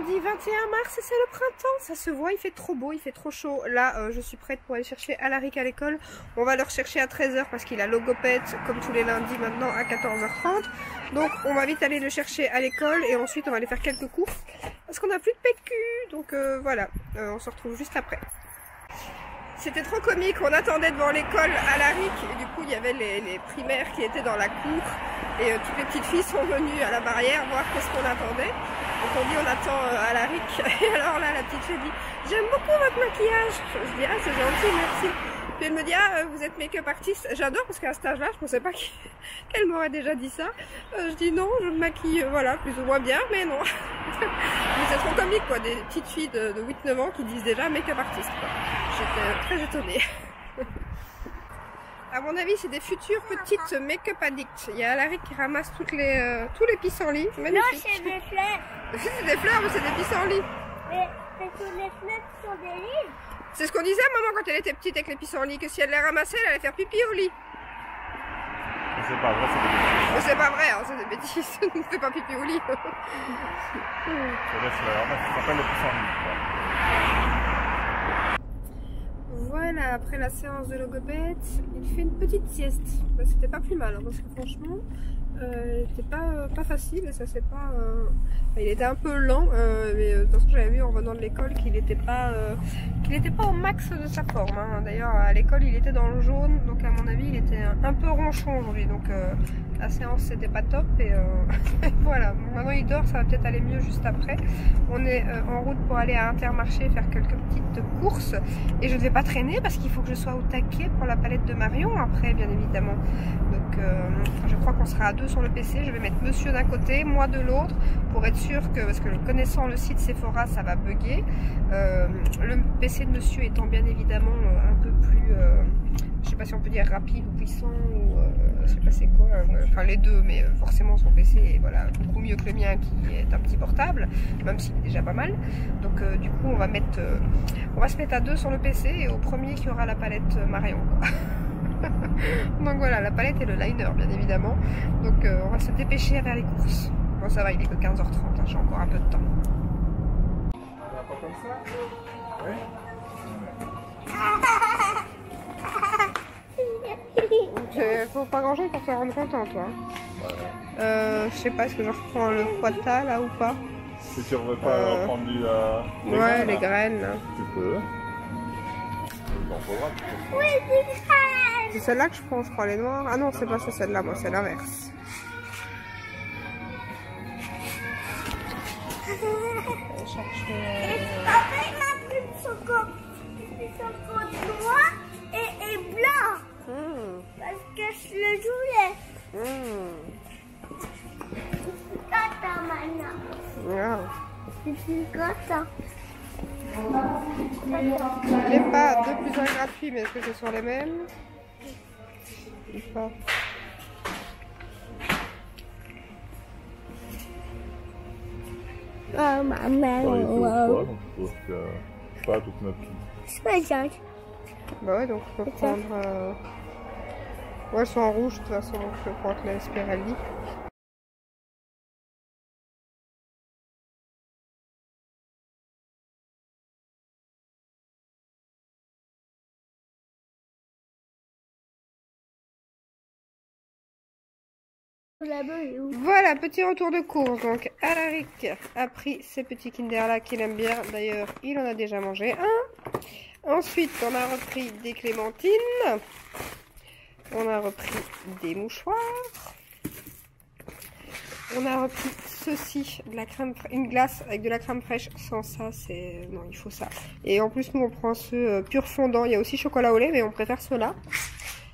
lundi 21 mars et c'est le printemps, ça se voit, il fait trop beau, il fait trop chaud. Là, je suis prête pour aller chercher Alaric à l'école. On va le rechercher à 13 h parce qu'il a logopède comme tous les lundis maintenant à 14 h 30. Donc on va vite aller le chercher à l'école et ensuite on va aller faire quelques courses parce qu'on n'a plus de PQ. Donc voilà, on se retrouve juste après. C'était trop comique, on attendait devant l'école Alaric et du coup il y avait les primaires qui étaient dans la cour et toutes les petites filles sont venues à la barrière voir qu'est-ce qu'on attendait. Donc on dit on attend Alaric et alors là la petite fille dit j'aime beaucoup votre maquillage. Je dis ah c'est gentil merci. Puis elle me dit ah vous êtes make-up artiste. J'adore parce qu'à cet âge là je pensais pas qu'elle m'aurait déjà dit ça. Je dis non je me maquille voilà plus ou moins bien mais non. Mais c'est trop comique quoi, des petites filles de 8-9 ans qui disent déjà make-up artiste quoi. J'étais très étonnée. À mon avis, c'est des futures petites make-up addicts. Il y a Alaric qui ramasse tous les pissenlits. Magnifique. Non, c'est des fleurs. C'est des fleurs, mais c'est des pissenlits. Mais c'est que les fleurs sont des livres. C'est ce qu'on disait à maman quand elle était petite avec les pissenlits, que si elle les ramassait, elle allait faire pipi au lit. C'est pas vrai, c'est des bêtises. Mais c'est pas vrai, hein, c'est des bêtises. Ne fais pas pipi au lit. C'est des fleurs, ça s'appelle le pissenlit. Voilà, après la séance de logopède, il fait une petite sieste. Bah, c'était pas plus mal, hein, parce que franchement, c'était pas facile. Et ça c'est pas. Il était un peu lent, mais de toute façon j'avais vu en venant de l'école qu'il n'était pas au max de sa forme. Hein. D'ailleurs à l'école il était dans le jaune, donc à mon avis il était un peu ronchon aujourd'hui. Donc la séance c'était pas top et voilà. Bon, maintenant il dort, ça va peut-être aller mieux juste après. On est en route pour aller à Intermarché faire quelques petites courses et je ne vais pas traîner parce qu'il faut que je sois au taquet pour la palette de Marion après bien évidemment. Donc je crois qu'on sera à deux sur le PC. Je vais mettre monsieur d'un côté, moi de l'autre pour être sûr que, parce que connaissant le site Sephora ça va bugger. Le PC de monsieur étant bien évidemment un peu plus je sais pas si on peut dire rapide ou puissant ou je sais pas c'est quoi, enfin les deux, mais forcément son PC est voilà, beaucoup mieux que le mien qui est un petit portable, même s'il est déjà pas mal. Donc du coup on va se mettre à deux sur le PC et au premier qui aura la palette Marion quoi. Donc voilà, la palette et le liner bien évidemment. Donc on va se dépêcher vers les courses. Bon ça va, il est que 15 h 30, hein, j'ai encore un peu de temps. Pas comme ça? Oui. Faut pas grand chose pour te rendre content toi. Je sais pas, est-ce que je reprends le poita là ou pas? Si tu ne veux pas reprendre les ouais, graines, les graines là. Tu peux. Oui, des graines. C'est celle-là que je prends, je crois, les noirs. Ah non, c'est pas celle-là, moi c'est l'inverse. Papa m'a pris le chocolat noir et blanc. Parce que je le voulais. Tata maintenant. C'est gâteau. Les pas 2 plus 1 gratuit, mais est-ce que ce sont les mêmes? Ou pas? Oh maman. Donc pas toute notre vie. C'est pas jaune. Bah ouais, donc je peux prendre. Ouais, elles sont en rouge de toute façon, donc je peux prendre la Spirelli. Voilà, petit retour de course. Donc Alaric a pris ces petits Kinder là qu'il aime bien. D'ailleurs, il en a déjà mangé un. Ensuite, on a repris des clémentines. On a repris des mouchoirs. On a repris ceci, de la crème, une glace avec de la crème fraîche. Sans ça, c'est... Non, il faut ça. Et en plus, nous, on prend ce pur fondant. Il y a aussi chocolat au lait, mais on préfère ceux-là.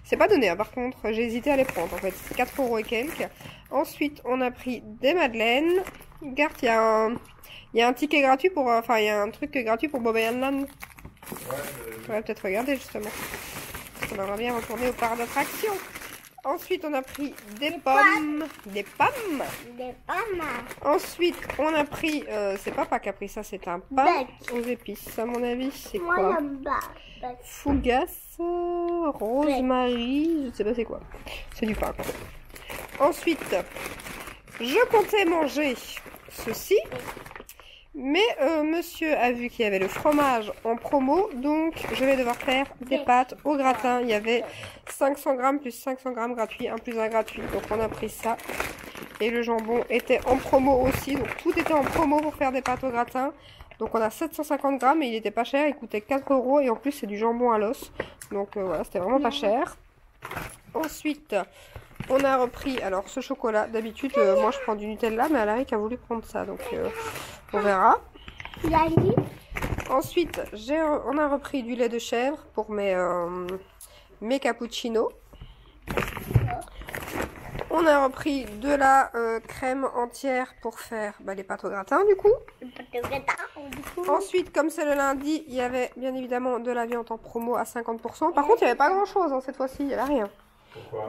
C'est pas donné, hein. Par contre, j'ai hésité à les prendre. En fait, 4 € et quelques. Ensuite, on a pris des madeleines. Regarde, il y a un ticket gratuit pour... Enfin, il y a un truc gratuit pour Bob et Land. On va peut-être regarder, justement. On aimerait bien retourner au parc d'attraction. Ensuite, on a pris des pommes. Des pommes. Des pommes. Ensuite, on a pris... c'est papa qui a pris ça, c'est un pain aux épices. À mon avis, c'est quoi? Fougasse, rosemary, je ne sais pas c'est quoi. C'est du pain, quoi. Ensuite, je comptais manger ceci. Mais monsieur a vu qu'il y avait le fromage en promo, donc je vais devoir faire des pâtes au gratin. Il y avait 500 grammes plus 500 grammes gratuit, 1 plus 1 gratuit. Donc on a pris ça. Et le jambon était en promo aussi, donc tout était en promo pour faire des pâtes au gratin. Donc on a 750 grammes et il était pas cher, il coûtait 4 € et en plus c'est du jambon à l'os. Donc voilà, c'était vraiment pas cher. Ensuite, on a repris, alors ce chocolat, d'habitude moi je prends du Nutella, mais Alaric a voulu prendre ça, donc on verra. Ensuite, on a repris du lait de chèvre pour mes cappuccinos. On a repris de la crème entière pour faire les pâtes au gratin du coup. Ensuite, comme c'est le lundi, il y avait bien évidemment de la viande en promo à 50%. Par contre, il n'y avait pas grand chose cette fois-ci, il n'y avait rien.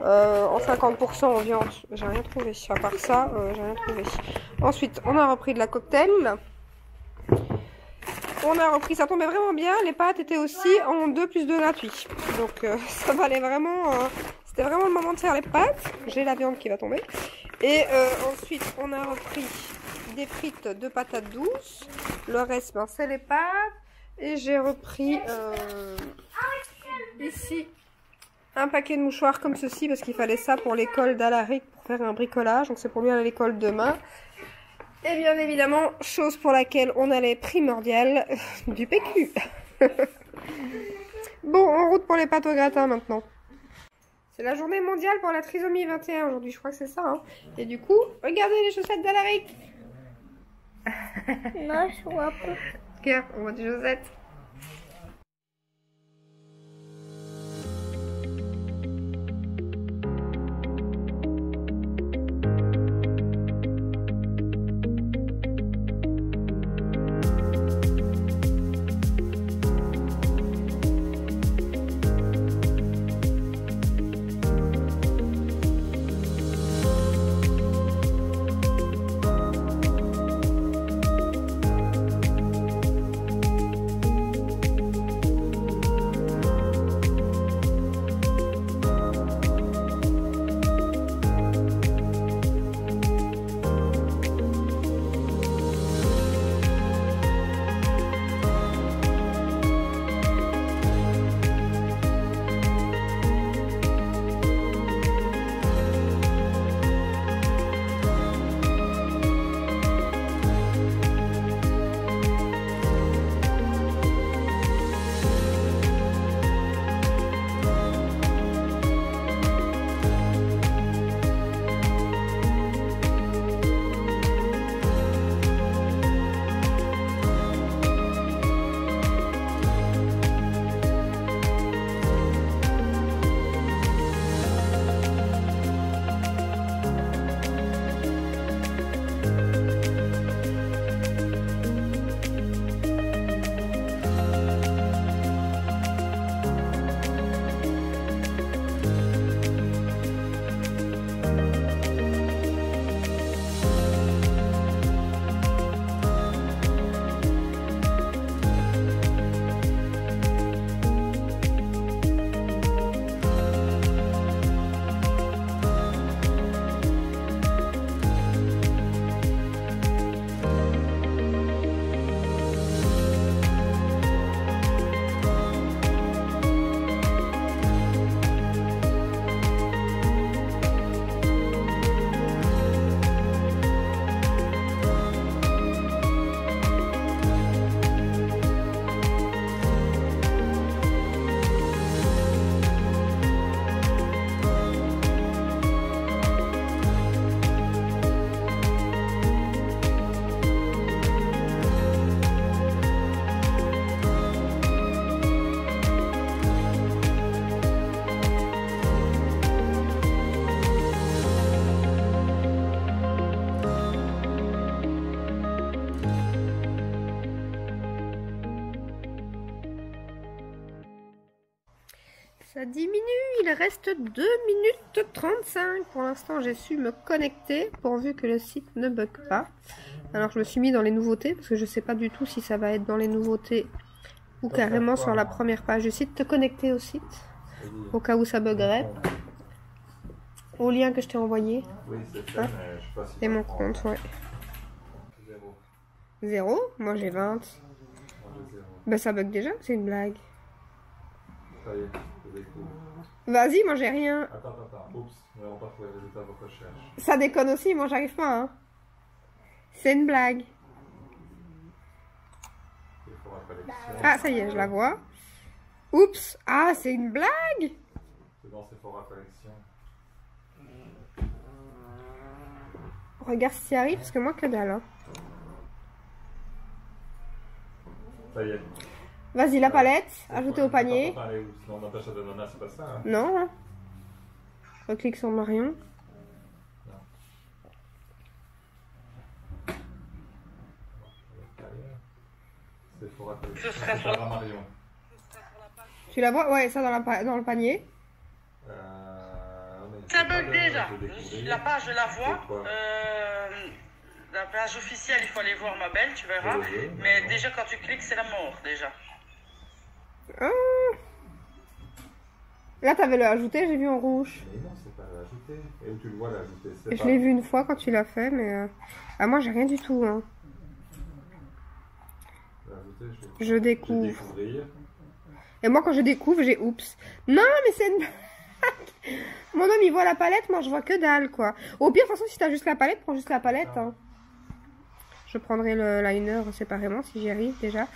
En 50% en viande, j'ai rien trouvé. À part ça, j'ai rien trouvé. Ensuite, on a repris de la cocktail. On a repris, ça tombait vraiment bien. Les pâtes étaient aussi en 2 plus 2 gratuits. Donc ça valait vraiment... C'était vraiment le moment de faire les pâtes. J'ai la viande qui va tomber. Et ensuite, on a repris des frites de patates douces. Le reste, c'est les pâtes. Et j'ai repris ici un paquet de mouchoirs comme ceci. Parce qu'il fallait ça pour l'école d'Alaric pour faire un bricolage. Donc c'est pour lui aller à l'école demain. Et bien évidemment, chose pour laquelle on allait primordial, du PQ. Bon, en route pour les pâtes au gratin maintenant. C'est la journée mondiale pour la trisomie 21 aujourd'hui, je crois que c'est ça. Hein. Et du coup, regardez les chaussettes d'Alaric. Non, je vois pas. Regarde, on voit des chaussettes. Ça diminue, il reste 2 minutes 35. Pour l'instant, j'ai su me connecter pourvu que le site ne bug pas. Alors, je me suis mis dans les nouveautés parce que je ne sais pas du tout si ça va être dans les nouveautés ou carrément sur la première page du site. Te connecter au site au cas où ça buggerait. Au lien que je t'ai envoyé. Oui, c'est fait, mais je sais pas si et mon compte, ouais. 0? Moi j'ai 20. Moi j'ai 0. Bah ça bug déjà, c'est une blague. Ça y est, je découvre. Vas-y, moi j'ai rien. Attends. Oups, nous n'avons pas trouvé le résultat de votre recherche. Ça déconne aussi, moi j'arrive pas. Hein. C'est une blague. Il faut la collection. Ah, ça y est, je la vois. Oups. Ah, c'est une blague. C'est dans Sephora Collection. Regarde si y arrive, parce que moi que dalle. Hein. Ça y est. Vas-y, la palette, ajoutez au panier. Sinon on empêche d'ananas, c'est pas ça. Hein. Non. Hein. Reclique sur Marion. Sephora Collection. C'est Sarah Marion. Tu la vois? Ouais, ça dans le panier. Ça bug déjà. La page, je la vois. La page officielle, il faut aller voir ma belle, tu verras. Mais déjà, quand tu cliques, c'est la mort, déjà. Ah. Là, t'avais le ajouté, j'ai vu en rouge. Mais non, c'est pas l'ajouter. Et où tu le vois l'ajouter? Je l'ai vu une fois quand tu l'as fait, mais... Ah, moi, j'ai rien du tout. Hein. Je découvre. Et moi, quand je découvre, j'ai oups. Non, mais c'est une blague. Mon homme, il voit la palette, moi, je vois que dalle, quoi. Au pire, de toute façon, si t'as juste la palette, prends juste la palette. Hein. Je prendrai le liner séparément, si j'y arrive, déjà.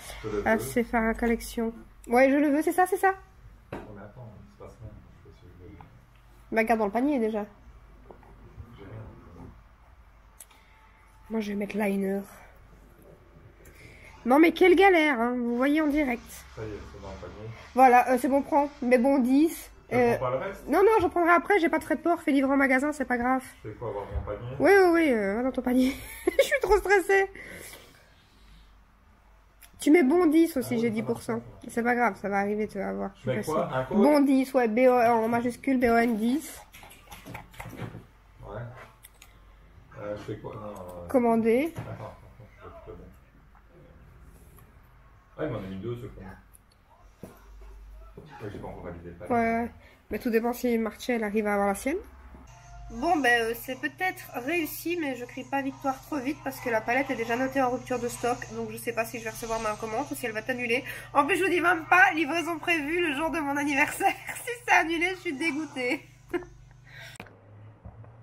Ah, c'est faire une collection. Ouais, je le veux, c'est ça, c'est ça. Oh, mais attends, il se passe rien. Bah, garde dans le panier, déjà. Moi, je vais mettre liner. Non, mais quelle galère, hein. Vous voyez en direct. Ça y est, c'est dans le panier. Voilà, c'est bon, prends. Mais bon, 10. Tu prends pas le reste? Non, je prendrai après, j'ai pas de frais de port, fais livrer en magasin, c'est pas grave. C'est quoi, avoir mon panier? Oui, va dans ton panier. Je suis trop stressée. Tu mets bon 10 aussi, j'ai 10%. C'est pas grave, ça va arriver, tu vas voir. Tu mets quoi? Un code? Bon 10, ouais, BO, en majuscule, BON 10. Ouais. Je fais quoi? Commander. Attends, je fais bon. Ah, il m'en a mis 2 ce con. J'ai pas encore validé le panier. Ouais, mais tout dépend si Marty elle arrive à avoir la sienne. Bon, ben c'est peut-être réussi, mais je crie pas victoire trop vite parce que la palette est déjà notée en rupture de stock. Donc je sais pas si je vais recevoir ma commande ou si elle va être annulée. En plus, je vous dis même pas livraison prévue le jour de mon anniversaire. Si c'est annulé, je suis dégoûtée.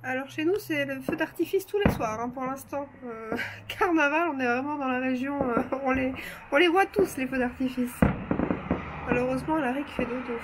Alors chez nous, c'est le feu d'artifice tous les soirs, hein, pour l'instant. Carnaval, on est vraiment dans la région, on les voit tous, les feux d'artifice. Malheureusement, Alaric fait dodo.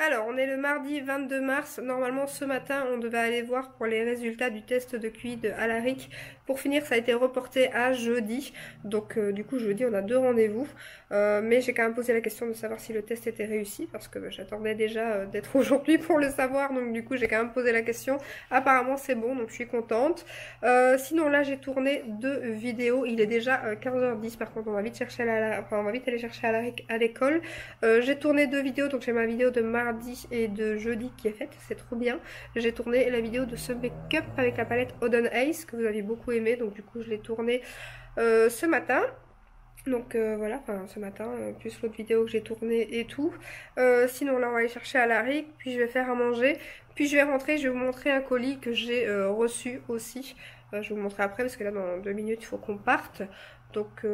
Alors, on est le mardi 22 mars. Normalement, ce matin, on devait aller voir pour les résultats du test de QI de Alaric. Pour finir, ça a été reporté à jeudi. Donc, du coup, jeudi, on a 2 rendez-vous. Mais j'ai quand même posé la question de savoir si le test était réussi. Parce que j'attendais déjà d'être aujourd'hui pour le savoir. Donc, du coup, j'ai quand même posé la question. Apparemment, c'est bon. Donc, je suis contente. Sinon, là, j'ai tourné 2 vidéos. Il est déjà 15h10. Par contre, on va vite chercher on va vite aller chercher Alaric à l'école. J'ai tourné 2 vidéos. Donc, j'ai ma vidéo de mardi et de jeudi qui est faite, c'est trop bien. J'ai tourné la vidéo de ce make-up avec la palette Oden Ace que vous avez beaucoup aimé, donc du coup je l'ai tournée ce matin. Donc voilà, enfin ce matin, plus l'autre vidéo que j'ai tournée et tout. Sinon là on va aller chercher Alaric, puis je vais faire à manger, puis je vais rentrer, je vais vous montrer un colis que j'ai reçu aussi. Je vais vous montrer après parce que là dans 2 minutes il faut qu'on parte. Donc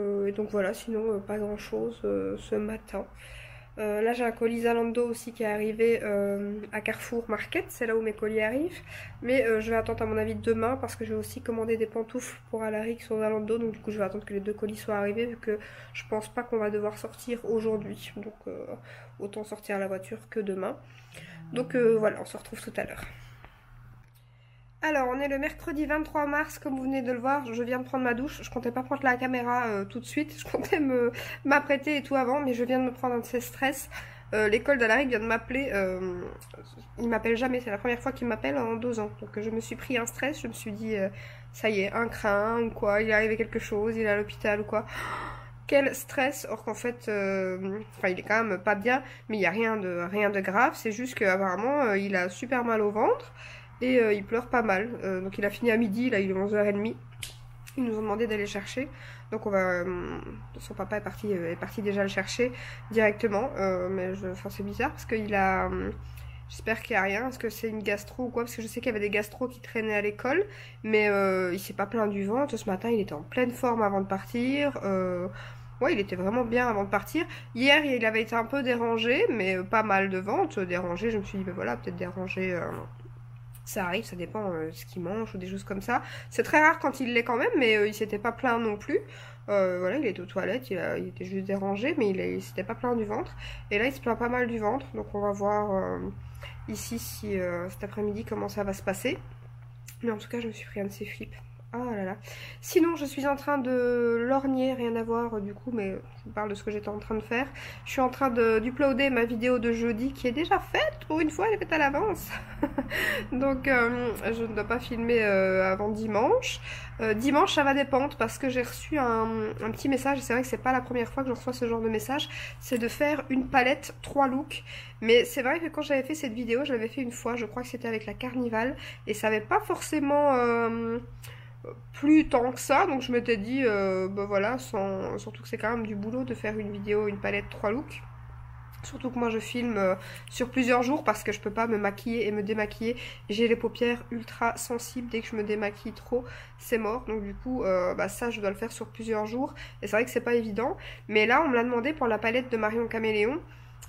voilà, sinon pas grand chose ce matin. Là j'ai un colis Zalando aussi qui est arrivé à Carrefour Market, c'est là où mes colis arrivent. Mais je vais attendre à mon avis demain parce que je vais aussi commander des pantoufles pour Alaric sur Zalando. Donc du coup je vais attendre que les 2 colis soient arrivés vu que je pense pas qu'on va devoir sortir aujourd'hui. Donc autant sortir à la voiture que demain. Donc voilà, on se retrouve tout à l'heure. Alors, on est le mercredi 23 mars, comme vous venez de le voir, je viens de prendre ma douche. Je comptais pas prendre la caméra tout de suite, je comptais m'apprêter et tout avant, mais je viens de me prendre un de ces stress. L'école d'Alaric vient de m'appeler, il m'appelle jamais, c'est la première fois qu'il m'appelle en 2 ans. Donc je me suis pris un stress, je me suis dit, ça y est, un crin ou quoi, il est arrivé quelque chose, il est à l'hôpital ou quoi. Quel stress, or qu'en fait, enfin il est quand même pas bien, mais il n'y a rien de grave, c'est juste qu'apparemment il a super mal au ventre. Et il pleure pas mal, donc il a fini à midi, là il est 11h30, ils nous ont demandé d'aller chercher, donc on va, son papa est parti déjà le chercher directement, mais enfin c'est bizarre parce qu'il a, j'espère qu'il n'y a rien, est-ce que c'est une gastro ou quoi, parce que je sais qu'il y avait des gastros qui traînaient à l'école, mais il s'est pas plaint du ventre, ce matin il était en pleine forme avant de partir, ouais, il était vraiment bien avant de partir. Hier, il avait été un peu dérangé, mais pas mal de ventre, dérangé, je me suis dit, ben voilà, peut-être dérangé... Ça arrive, ça dépend ce qu'il mange ou des choses comme ça. C'est très rare quand il l'est quand même, mais il s'était pas plaint non plus. Voilà, il était aux toilettes, il était juste dérangé, mais il s'était pas plaint du ventre. Et là, il se plaint pas mal du ventre, donc on va voir ici si cet après-midi comment ça va se passer. Mais en tout cas, je me suis pris un de ces flips. Oh là là. Sinon, je suis en train de lorgner, rien à voir du coup, mais je vous parle de ce que j'étais en train de faire. Je suis en train d'uploader ma vidéo de jeudi qui est déjà faite. Pour une fois, elle est faite à l'avance. Donc, je ne dois pas filmer avant dimanche. Dimanche, ça va dépendre parce que j'ai reçu un petit message. C'est vrai que c'est pas la première fois que je reçois ce genre de message. C'est de faire une palette 3 looks. Mais c'est vrai que quand j'avais fait cette vidéo, je l'avais fait une fois. Je crois que c'était avec la Carnival. Et ça n'avait pas forcément... plus tant que ça, donc je m'étais dit bah voilà, surtout que c'est quand même du boulot de faire une vidéo, une palette 3 looks, surtout que moi je filme sur plusieurs jours parce que je peux pas me maquiller et me démaquiller, j'ai les paupières ultra sensibles, dès que je me démaquille trop c'est mort, donc du coup bah ça je dois le faire sur plusieurs jours et c'est vrai que c'est pas évident, mais là on me l'a demandé pour la palette de Marion Caméléon.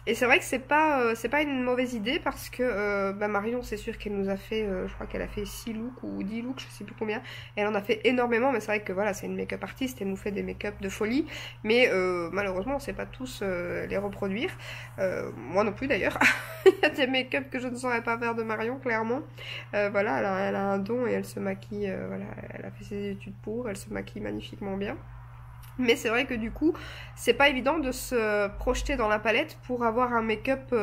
Et c'est vrai que c'est pas une mauvaise idée parce que bah Marion, c'est sûr qu'elle nous a fait, je crois qu'elle a fait 6 looks ou 10 looks, je sais plus combien. Elle en a fait énormément, mais c'est vrai que voilà, c'est une make-up artiste, elle nous fait des make-up de folie. Mais malheureusement, on sait pas tous les reproduire. Moi non plus d'ailleurs. Il y a des make-up que je ne saurais pas faire de Marion, clairement. Voilà, elle a un don et elle se maquille, voilà, elle a fait ses études pour, elle se maquille magnifiquement bien. Mais c'est vrai que du coup, c'est pas évident de se projeter dans la palette pour avoir un make-up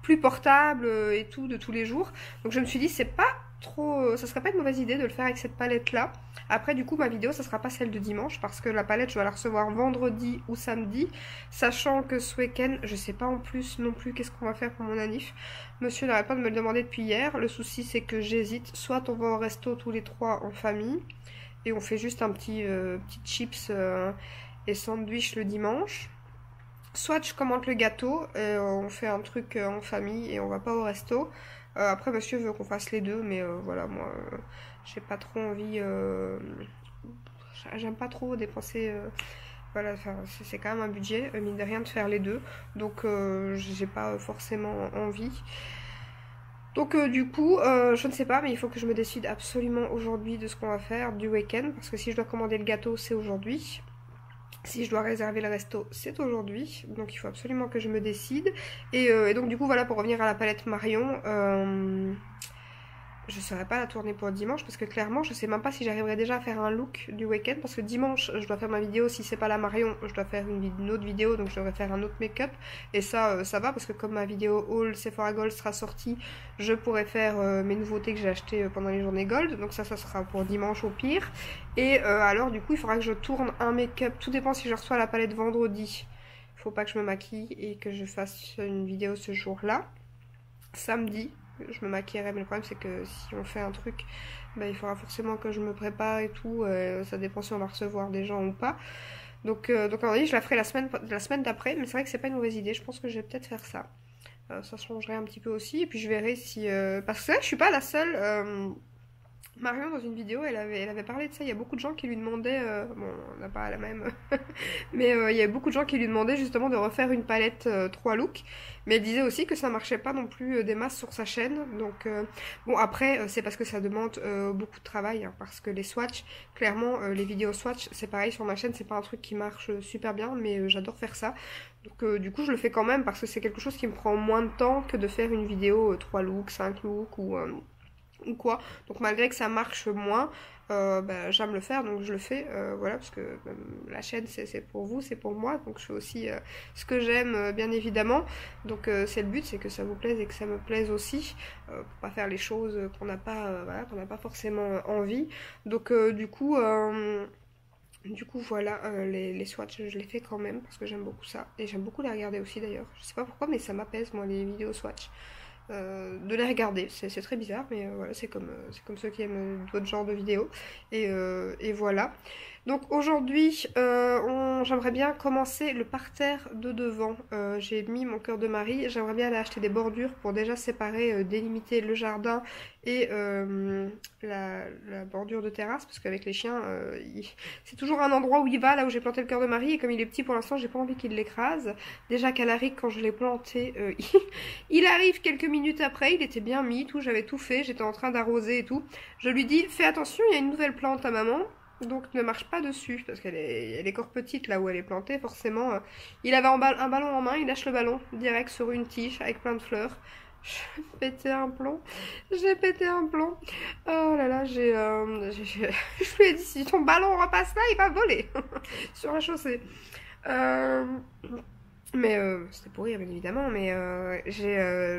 plus portable et tout de tous les jours. Donc je me suis dit, c'est pas trop, ça serait pas une mauvaise idée de le faire avec cette palette là. Après du coup ma vidéo ça sera pas celle de dimanche parce que la palette je vais la recevoir vendredi ou samedi, sachant que ce week-end je sais pas en plus non plus qu'est-ce qu'on va faire pour mon anniv. Monsieur n'arrête pas de me le demander depuis hier. Le souci c'est que j'hésite, soit on va au resto tous les 3 en famille et on fait juste un petit chips et sandwich le dimanche, soit je commande le gâteau et on fait un truc en famille et on va pas au resto. Après monsieur veut qu'on fasse les deux, mais voilà, moi j'ai pas trop envie, j'aime pas trop dépenser, voilà, c'est quand même un budget, mine de rien, de faire les deux, donc j'ai pas forcément envie. Donc du coup, je ne sais pas, mais il faut que je me décide absolument aujourd'hui de ce qu'on va faire du week-end, parce que si je dois commander le gâteau, c'est aujourd'hui. Si je dois réserver le resto, c'est aujourd'hui. Donc il faut absolument que je me décide. Et donc du coup, voilà, pour revenir à la palette Marion, je ne saurais pas la tourner pour dimanche parce que clairement je sais même pas si j'arriverai déjà à faire un look du week-end parce que dimanche je dois faire ma vidéo, si c'est pas la Marion je dois faire une autre vidéo, donc je devrais faire un autre make-up et ça ça va parce que comme ma vidéo haul Sephora Gold sera sortie, je pourrai faire mes nouveautés que j'ai achetées pendant les journées Gold, donc ça sera pour dimanche au pire. Et alors du coup il faudra que je tourne un make-up, tout dépend si je reçois la palette vendredi, il faut pas que je me maquille et que je fasse une vidéo ce jour là. Samedi je me maquillerai, mais le problème c'est que si on fait un truc, bah, il faudra forcément que je me prépare et tout, ça dépend si on va recevoir des gens ou pas. Donc à mon avis je la ferai la semaine d'après, mais c'est vrai que c'est pas une mauvaise idée, je pense que je vais peut-être faire ça. Ça changerait un petit peu aussi, et puis je verrai si... parce que c'est vrai que je suis pas la seule... Marion dans une vidéo elle avait parlé de ça, il y a beaucoup de gens qui lui demandaient, bon on n'a pas la même, mais il y a beaucoup de gens qui lui demandaient justement de refaire une palette 3 looks, mais elle disait aussi que ça marchait pas non plus des masses sur sa chaîne, donc bon après c'est parce que ça demande beaucoup de travail, hein, parce que les swatchs, clairement les vidéos swatch c'est pareil sur ma chaîne, c'est pas un truc qui marche super bien, mais j'adore faire ça. Donc du coup je le fais quand même parce que c'est quelque chose qui me prend moins de temps que de faire une vidéo 3 looks, 5 looks ou quoi. Donc malgré que ça marche moins, j'aime le faire, donc je le fais, voilà, parce que la chaîne c'est pour vous, c'est pour moi, donc je fais aussi ce que j'aime, bien évidemment. Donc c'est le but, c'est que ça vous plaise et que ça me plaise aussi, pour pas faire les choses qu'on n'a pas, voilà, qu'on n'a pas forcément envie. Donc du coup voilà, les swatchs je les fais quand même parce que j'aime beaucoup ça, et j'aime beaucoup les regarder aussi d'ailleurs. Je sais pas pourquoi, mais ça m'apaise moi les vidéos swatch. De les regarder, c'est très bizarre, mais voilà, c'est comme ceux qui aiment d'autres genres de vidéos, et voilà. Donc aujourd'hui j'aimerais bien commencer le parterre de devant. J'ai mis mon cœur de Marie, j'aimerais bien aller acheter des bordures pour déjà séparer, délimiter le jardin et la bordure de terrasse, parce qu'avec les chiens c'est toujours un endroit où il va, là où j'ai planté le cœur de Marie, et comme il est petit pour l'instant j'ai pas envie qu'il l'écrase. Déjà qu'Alaric, quand je l'ai planté, il arrive quelques minutes après, il était bien mis, tout, j'avais tout fait, j'étais en train d'arroser et tout. Je lui dis fais attention, il y a une nouvelle plante à maman, donc ne marche pas dessus, parce qu'elle est encore petite là où elle est plantée, forcément. Il avait un ballon en main, il lâche le ballon direct sur une tige avec plein de fleurs. J'ai pété un plomb. Oh là là, je lui ai dit, si ton ballon repasse là, il va voler sur la chaussée. Mais c'était pour rire bien évidemment, mais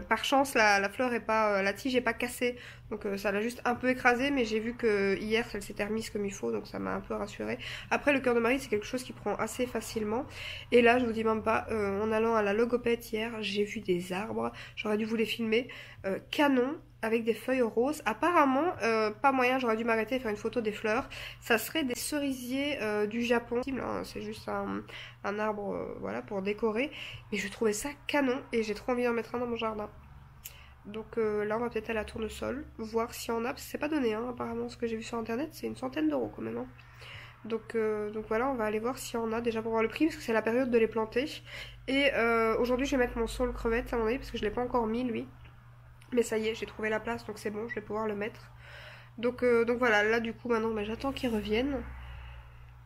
par chance la fleur est pas, la tige est pas cassée, donc ça l'a juste un peu écrasée, mais j'ai vu que hier elle s'était remise comme il faut, donc ça m'a un peu rassurée. Après le cœur de Marie c'est quelque chose qui prend assez facilement, et là je vous dis même pas, en allant à la logopède hier j'ai vu des arbres, j'aurais dû vous les filmer, canon, avec des feuilles roses. Apparemment, pas moyen, j'aurais dû m'arrêter et faire une photo des fleurs. Ça serait des cerisiers du Japon. C'est juste un arbre, voilà, pour décorer. Mais je trouvais ça canon et j'ai trop envie d'en mettre un dans mon jardin. Donc là, on va peut-être aller à la Tournesol, voir s'il y en a, parce que c'est pas donné, hein, apparemment, ce que j'ai vu sur internet, c'est une centaine d'euros quand même. Hein. Donc voilà, on va aller voir s'il y en a, déjà pour voir le prix, parce que c'est la période de les planter. Et aujourd'hui, je vais mettre mon saule crevette, à mon avis, parce que je l'ai pas encore mis, lui. Mais ça y est, j'ai trouvé la place, donc c'est bon, je vais pouvoir le mettre. Donc voilà, là du coup maintenant j'attends qu'ils reviennent.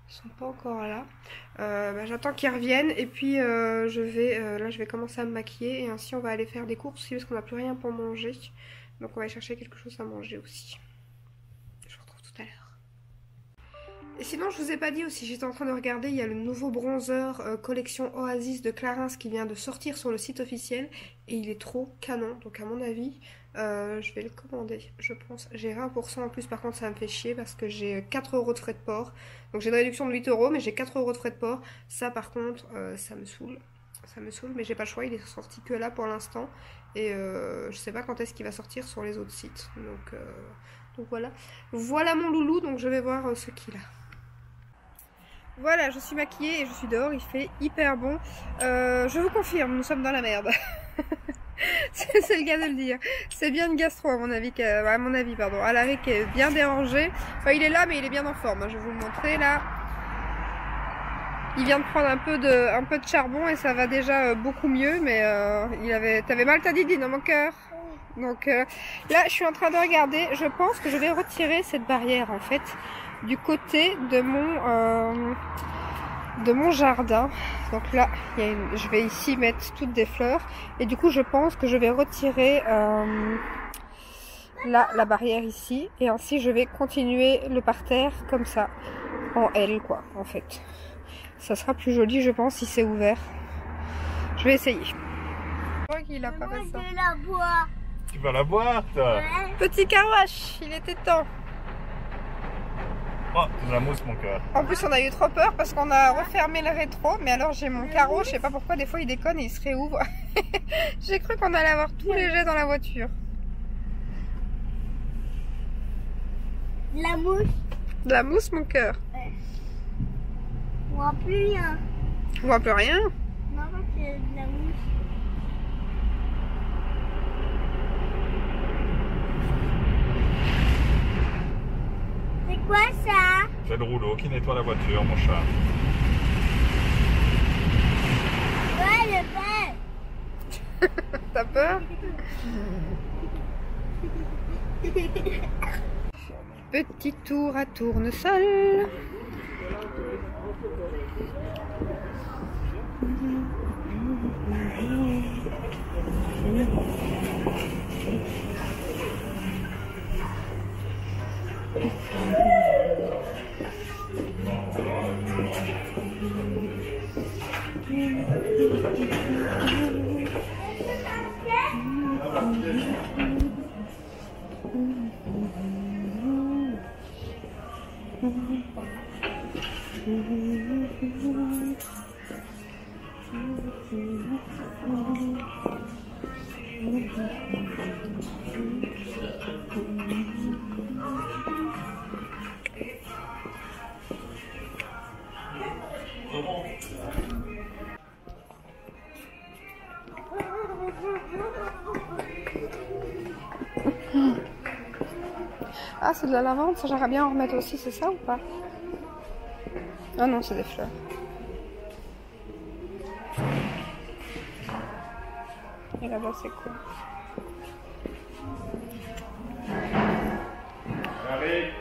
Ils sont pas encore là. J'attends qu'ils reviennent, et puis là je vais commencer à me maquiller, et ainsi on va aller faire des courses aussi parce qu'on n'a plus rien pour manger. Donc on va aller chercher quelque chose à manger aussi. Je vous retrouve tout à l'heure. Et sinon je vous ai pas dit aussi, j'étais en train de regarder, il y a le nouveau bronzer collection Oasis de Clarins qui vient de sortir sur le site officiel, et il est trop canon, donc à mon avis je vais le commander, je pense. J'ai 20% en plus, par contre ça me fait chier parce que j'ai 4 € de frais de port, donc j'ai une réduction de 8 €, mais j'ai 4 € de frais de port. Ça par contre ça me saoule, mais j'ai pas le choix, il est sorti que là pour l'instant, et je sais pas quand est-ce qu'il va sortir sur les autres sites, donc voilà mon loulou, donc je vais voir ce qu'il a. Voilà, je suis maquillée et je suis dehors, il fait hyper bon. Je vous confirme, nous sommes dans la merde. C'est le cas de le dire. C'est bien une gastro à mon avis, pardon. Alaric est bien dérangé. Enfin, il est là, mais il est bien en forme. Hein. Je vais vous le montrer là. Il vient de prendre un peu de charbon et ça va déjà beaucoup mieux. Mais t'avais mal ta didine dans mon cœur. Donc là, je suis en train de regarder. Je pense que je vais retirer cette barrière en fait du côté de mon jardin. Donc là je vais ici mettre toutes des fleurs, et du coup je pense que je vais retirer la barrière ici, et ainsi je vais continuer le parterre comme ça en L quoi, en fait ça sera plus joli je pense si c'est ouvert. Je vais essayer. Je crois qu'il a pas fait ça. Tu vas la boire toi. Petit carouache, il était temps. Oh, c'est de la mousse mon cœur. En plus on a eu trop peur parce qu'on a refermé le rétro, mais alors j'ai mon carreau, je sais pas pourquoi des fois il déconne et il se réouvre. J'ai cru qu'on allait avoir tous les jets dans la voiture. De la mousse. De la mousse mon cœur. Ouais. On voit plus rien. On voit plus rien. Non, c'est de la mousse. C'est quoi ça? C'est le rouleau qui nettoie la voiture, mon chat. Ouais, le fait. T'as peur? Petit tour à Tournesol. Ah, c'est de la lavande, ça j'aimerais bien en remettre aussi, c'est ça ou pas? Ah non, c'est des fleurs. Et là-bas, c'est cool. Allez.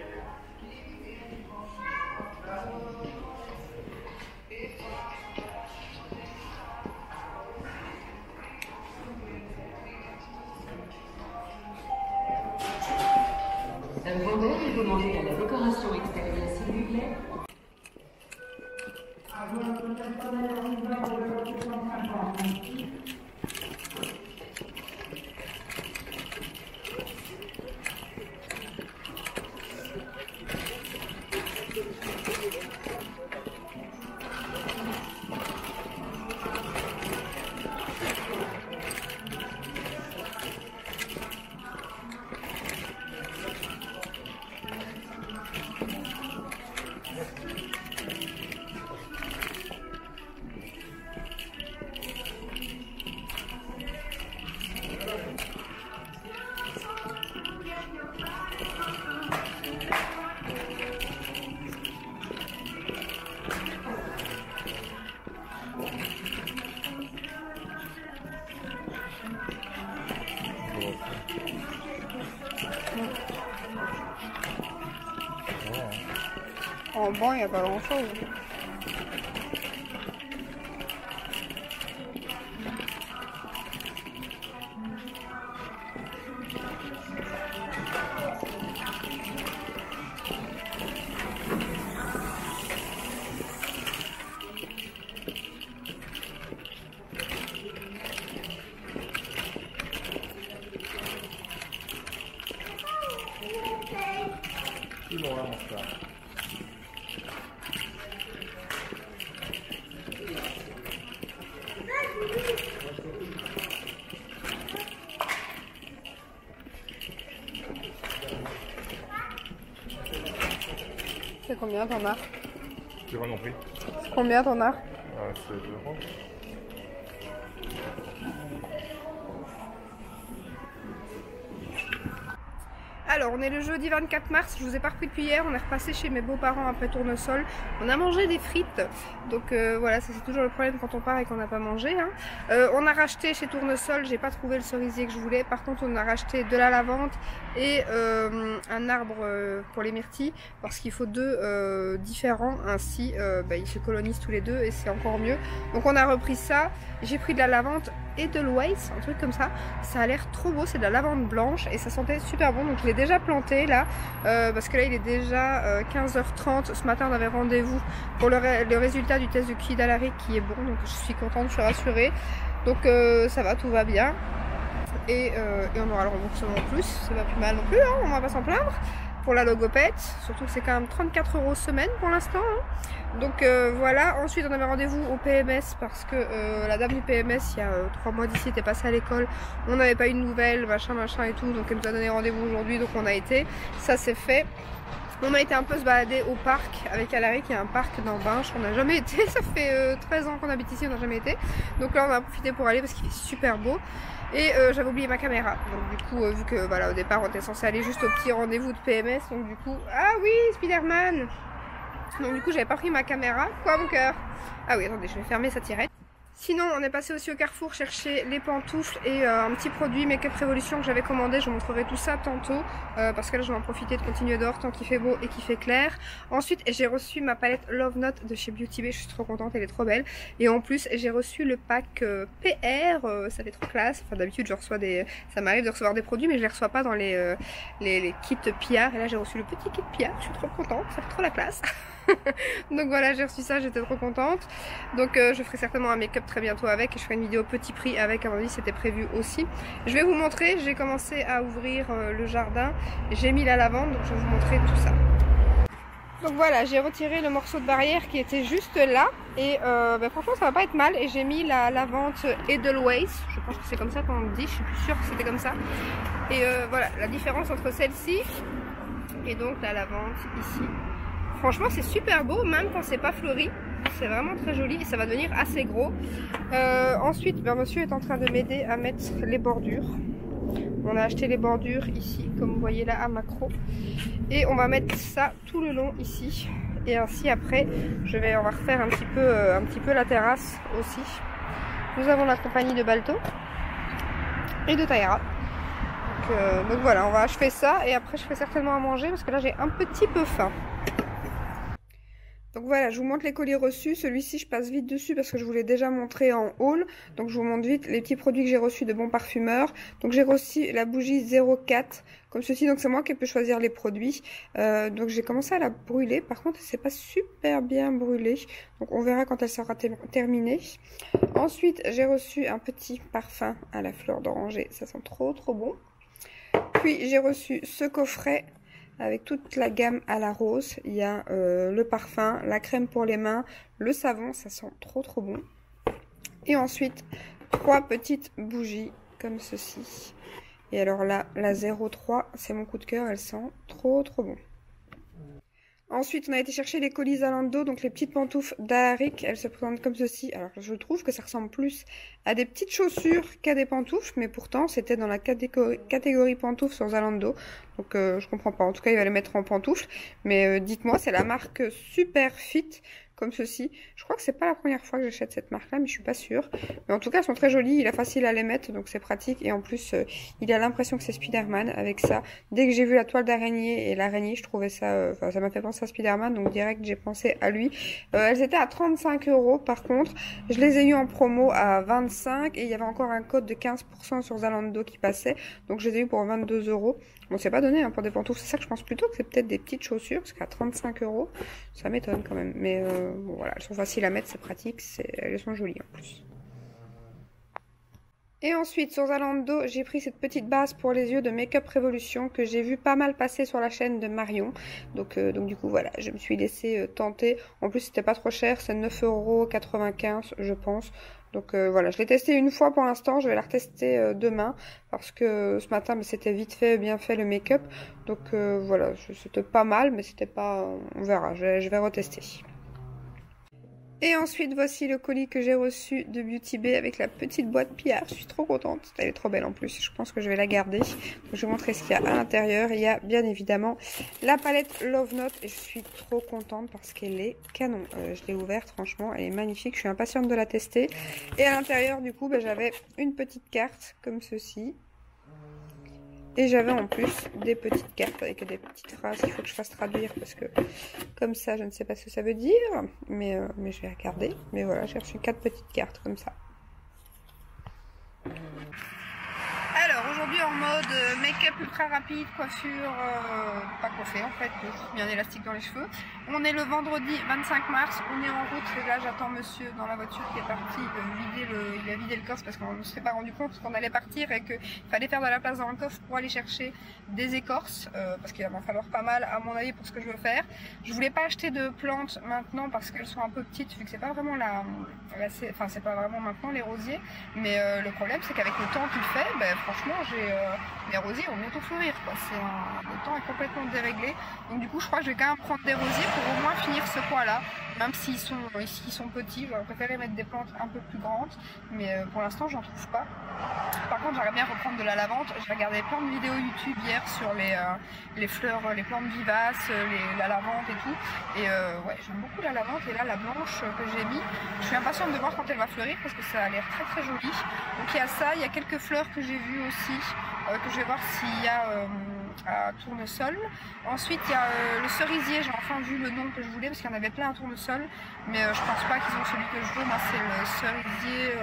Vendeur, il faut demander à la décoration extérieure, s'il vous plaît. En banc, il n'y a pas grand chose. Ils vont là, mon frère. C'est combien ton art? J'ai pas compris. C'est combien ton art? C'est 2 euros. Alors, on est le jeudi 24 mars, je vous ai pas repris depuis hier, on est repassé chez mes beaux-parents après Tournesol. On a mangé des frites, donc voilà, ça c'est toujours le problème quand on part et qu'on n'a pas mangé. Hein. On a racheté chez Tournesol, j'ai pas trouvé le cerisier que je voulais, par contre on a racheté de la lavande et un arbre pour les myrtilles, parce qu'il faut 2 différents, ainsi ils se colonisent tous les 2 et c'est encore mieux. Donc on a repris ça, j'ai pris de la lavande et de l'Oasis, un truc comme ça. Ça a l'air trop beau, c'est de la lavande blanche et ça sentait super bon. Donc je l'ai déjà planté là, parce que là il est déjà 15h30. Ce matin on avait rendez-vous pour le résultat du test de QI d'Alaric qui est bon, donc je suis contente, je suis rassurée. Donc ça va, tout va bien. Et on aura le remboursement en plus, c'est pas plus mal non plus, hein, on va pas s'en plaindre. Pour la logopède, surtout que c'est quand même 34 € semaine pour l'instant. Hein. Donc voilà, ensuite on avait rendez-vous au PMS parce que la dame du PMS il y a 3 mois d'ici était passée à l'école, on n'avait pas eu de nouvelles, machin et tout, donc elle nous a donné rendez-vous aujourd'hui, donc on a été, ça c'est fait. On a été un peu se balader au parc avec Alaric, il y a un parc dans Binche, on n'a jamais été, ça fait 13 ans qu'on habite ici, on n'a jamais été. Donc là on a profité pour aller parce qu'il est super beau. Et j'avais oublié ma caméra, donc du coup vu que voilà, au départ on était censé aller juste au petit rendez-vous de PMS, donc du coup, ah oui Spider-Man. Donc du coup j'avais pas pris ma caméra, quoi mon cœur? Ah oui attendez, je vais fermer sa tirette. Sinon, on est passé aussi au Carrefour chercher les pantoufles et un petit produit Make Up Révolution que j'avais commandé. Je vous montrerai tout ça tantôt parce que là, je vais en profiter de continuer dehors tant qu'il fait beau et qu'il fait clair. Ensuite, j'ai reçu ma palette Love Note de chez Beauty Bay. Je suis trop contente, elle est trop belle. Et en plus, j'ai reçu le pack PR. Ça fait trop classe. Enfin, d'habitude, je reçois des... ça m'arrive de recevoir des produits, mais je les reçois pas dans les kits PR. Et là, j'ai reçu le petit kit PR. Je suis trop contente, ça fait trop la classe. Donc voilà, j'ai reçu ça, j'étais trop contente. Donc je ferai certainement un make-up très bientôt avec et je ferai une vidéo petit prix avec, à mon avis c'était prévu aussi. Je vais vous montrer, j'ai commencé à ouvrir le jardin, j'ai mis la lavande, donc je vais vous montrer tout ça. Donc voilà, j'ai retiré le morceau de barrière qui était juste là et franchement ça va pas être mal. Et j'ai mis la lavande Edelweiss, je pense que c'est comme ça qu'on le dit, je suis plus sûre que c'était comme ça. Et voilà, la différence entre celle-ci et donc la lavande ici. Franchement c'est super beau même quand c'est pas fleuri, c'est vraiment très joli et ça va devenir assez gros. Ensuite monsieur est en train de m'aider à mettre les bordures. On a acheté les bordures ici comme vous voyez là à Macro et on va mettre ça tout le long ici et ainsi après on va refaire un petit peu la terrasse aussi. Nous avons la compagnie de Balto et de Taïra. Donc voilà, on va achever ça et après je ferai certainement à manger parce que là j'ai un petit peu faim. Donc voilà, je vous montre les colis reçus. Celui-ci, je passe vite dessus parce que je vous l'ai déjà montré en haul. Donc je vous montre vite les petits produits que j'ai reçus de Bon Parfumeur. Donc j'ai reçu la bougie 04 comme ceci. Donc c'est moi qui peux choisir les produits. Donc j'ai commencé à la brûler. Par contre, c'est pas super bien brûlé. Donc on verra quand elle sera terminée. Ensuite, j'ai reçu un petit parfum à la fleur d'oranger. Ça sent trop bon. Puis j'ai reçu ce coffret avec toute la gamme à la rose. Il y a le parfum, la crème pour les mains, le savon, ça sent trop bon. Et ensuite, 3 petites bougies comme ceci. Et alors là, la 03, c'est mon coup de cœur, elle sent trop bon. Ensuite, on a été chercher les colis Zalando, donc les petites pantoufles d'Alaric. Elles se présentent comme ceci. Alors, je trouve que ça ressemble plus à des petites chaussures qu'à des pantoufles, mais pourtant, c'était dans la catégorie pantoufles sur Zalando. Donc, je comprends pas. En tout cas, il va les mettre en pantoufles. Mais dites-moi, c'est la marque Super Fit, comme ceci. Je crois que c'est pas la première fois que j'achète cette marque-là, mais je suis pas sûre. Mais en tout cas, elles sont très jolies. Il est facile à les mettre, donc c'est pratique. Et en plus, il a l'impression que c'est Spider-Man avec ça. Dès que j'ai vu la toile d'araignée et l'araignée, je trouvais ça... ça m'a fait penser à Spider-Man, donc direct, j'ai pensé à lui. Elles étaient à 35 € par contre. Je les ai eues en promo à 25 et il y avait encore un code de 15% sur Zalando qui passait. Donc je les ai eues pour 22 €. Bon, c'est pas donné hein, pour des pantoufles. C'est ça que je pense plutôt que c'est peut-être des petites chaussures, parce qu'à 35 €, ça m'étonne quand même. Mais bon, voilà, elles sont faciles à mettre, c'est pratique, elles sont jolies en plus. Et ensuite, sur Zalando, j'ai pris cette petite base pour les yeux de Make Up Révolution que j'ai vu pas mal passer sur la chaîne de Marion. Donc du coup, voilà, je me suis laissée tenter. En plus, c'était pas trop cher, c'est 9,95 € je pense. Donc voilà, je l'ai testé une fois pour l'instant, je vais la retester demain parce que ce matin c'était vite fait, bien fait le make-up. Donc voilà, c'était pas mal mais c'était pas... on verra, je vais retester. Et ensuite voici le colis que j'ai reçu de Beauty Bay avec la petite boîte PR. Je suis trop contente, elle est trop belle en plus, je pense que je vais la garder. Donc, je vais vous montrer ce qu'il y a à l'intérieur. Il y a bien évidemment la palette Love Note et je suis trop contente parce qu'elle est canon. Je l'ai ouverte, franchement elle est magnifique, je suis impatiente de la tester. Et à l'intérieur du coup j'avais une petite carte comme ceci. Et j'avais en plus des petites cartes avec des petites phrases qu'il faut que je fasse traduire parce que comme ça je ne sais pas ce que ça veut dire, mais je vais regarder. Mais voilà, j'ai reçu 4 petites cartes comme ça. Alors aujourd'hui en mode make-up ultra rapide, coiffure, pas coiffée en fait, bien élastique dans les cheveux. On est le vendredi 25 mars, on est en route et là j'attends monsieur dans la voiture qui est parti il a vidé le coffre parce qu'on ne s'est pas rendu compte qu'on allait partir et qu'il fallait faire de la place dans le coffre pour aller chercher des écorces parce qu'il va m'en falloir pas mal à mon avis pour ce que je veux faire. Je voulais pas acheter de plantes maintenant parce qu'elles sont un peu petites vu que c'est pas vraiment c'est pas vraiment maintenant les rosiers, mais le problème c'est qu'avec le temps qu'il fait, franchement les rosiers vont bientôt fleurir, quoi. Le temps est complètement déréglé. Donc du coup, je crois que je vais quand même prendre des rosiers pour au moins finir ce coin-là. Même s'ils sont petits, j'aurais préféré mettre des plantes un peu plus grandes. Mais pour l'instant, j'en trouve pas. Par contre, j'aimerais bien reprendre de la lavande. J'ai regardé plein de vidéos YouTube hier sur les fleurs, les plantes vivaces, la lavande et tout. Et ouais, j'aime beaucoup la lavande. Et là, la blanche que j'ai mis, je suis impatiente de voir quand elle va fleurir parce que ça a l'air très très joli. Donc il y a ça, il y a quelques fleurs que j'ai vues aussi, que je vais voir s'il y a à tournesol. Ensuite, il y a le cerisier. J'ai enfin vu le nom que je voulais parce qu'il y en avait plein à tournesol. Mais je pense pas qu'ils ont celui que je veux. Moi, c'est le cerisier.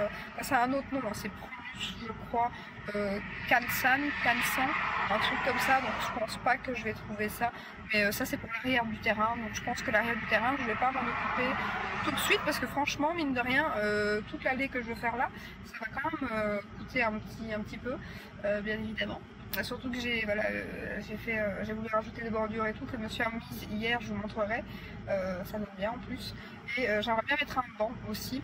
C'est un autre nom, hein, c'est je crois Kansan, un truc comme ça, donc je pense pas que je vais trouver ça, mais ça c'est pour l'arrière du terrain, donc je pense que l'arrière du terrain je vais pas m'en occuper tout de suite parce que franchement mine de rien toute l'allée que je veux faire là ça va quand même coûter un petit peu bien évidemment. Surtout que j'ai voulu rajouter des bordures et tout que monsieur a mis hier, je vous montrerai, ça donne bien en plus, et j'aimerais bien mettre un banc aussi.